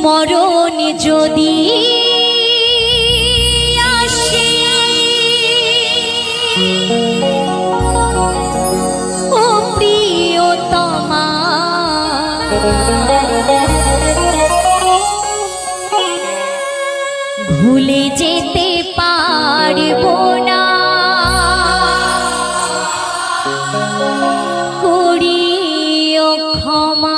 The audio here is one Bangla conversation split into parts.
মরণ যদি আসে ও প্রিয়তমা ভুলে যেতে পারবো না করিও ক্ষমা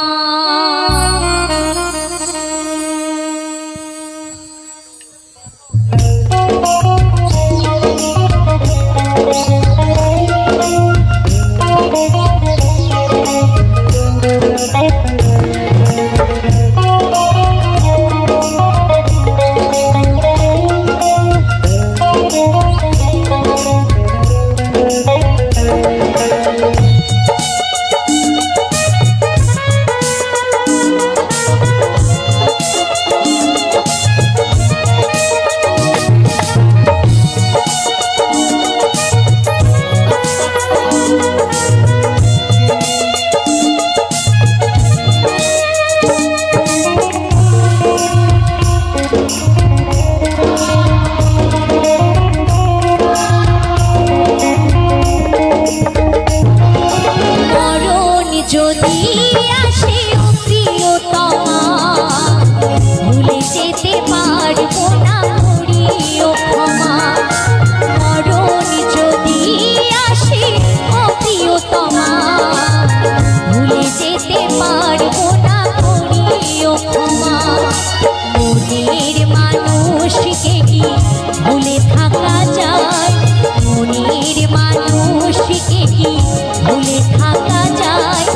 যদি আসে ও প্রিয়তমা ভুলে যেতে পারবো না করিও ক্ষমা মরণ যদি আসে ও প্রিয়তমা ভুলে যেতে পারবো না করিও ক্ষমা মনের মানুষকে কি ভুলে থাকা যায় মনের মানুষকে কি ভুলে থাকা যায়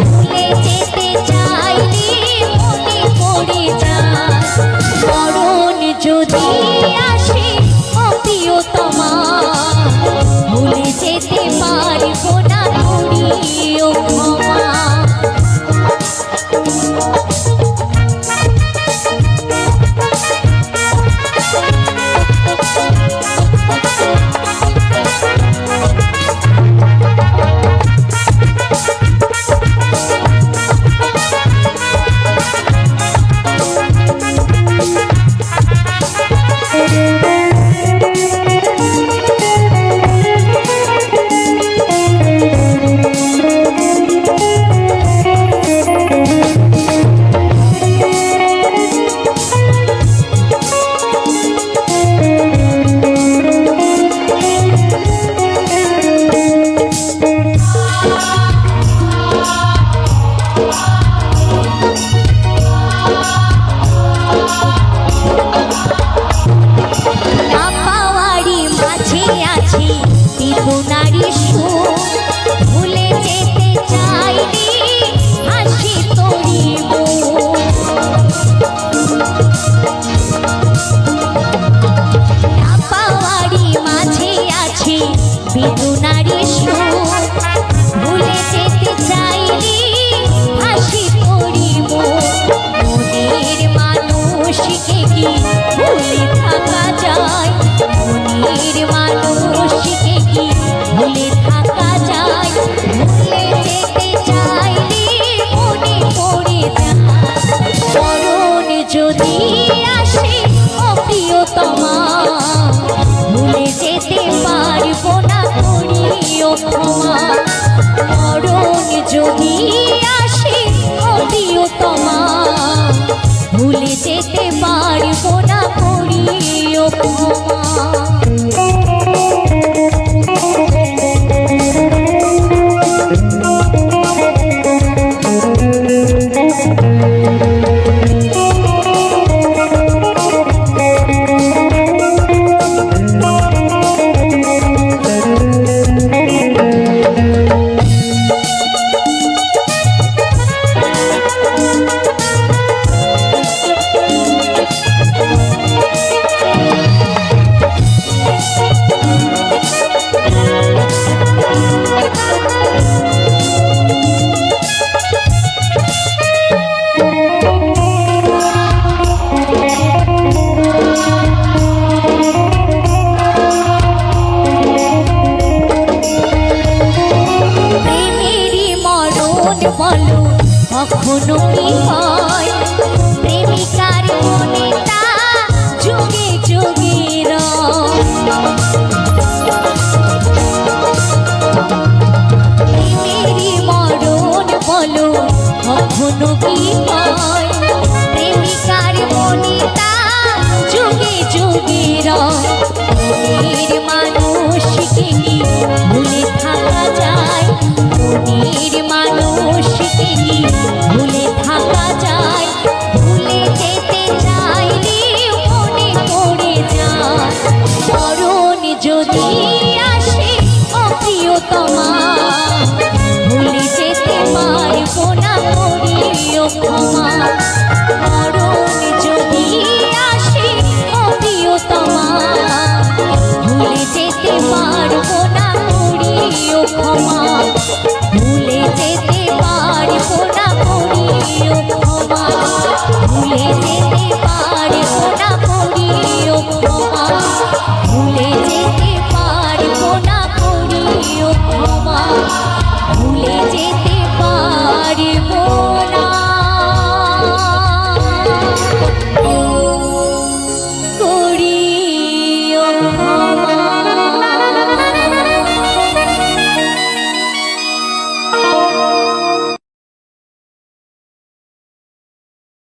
ভুলে যেতে চাইলে মনে পড়ে যায় মরণ যদি আসে ও প্রিয়তমা ভুলে যেতে পারবো না করিও ক্ষমা নারী সুখ ভুলে যেতে চাইনি হাসি তোরি পাওয়ারি মাঝে আছে বেদনারি সুখ ভুলে যেতে চাইনি হাসি তোরি মনের মানুষকে কি ভুলে থাকা যায় মনের মানুষকে কি ভুলে থাকা যায় ভুলে যেতে চাইলে মনে পড়ে যায় মরণ যদি আসে ও প্রিয়তমা ভুলে যেতে পারবো না করিও ক্ষমা মরণ যদি আসে ও প্রিয়তমা ভুলে যেতে পারবো না করিও ক্ষমা মনের মানুষকে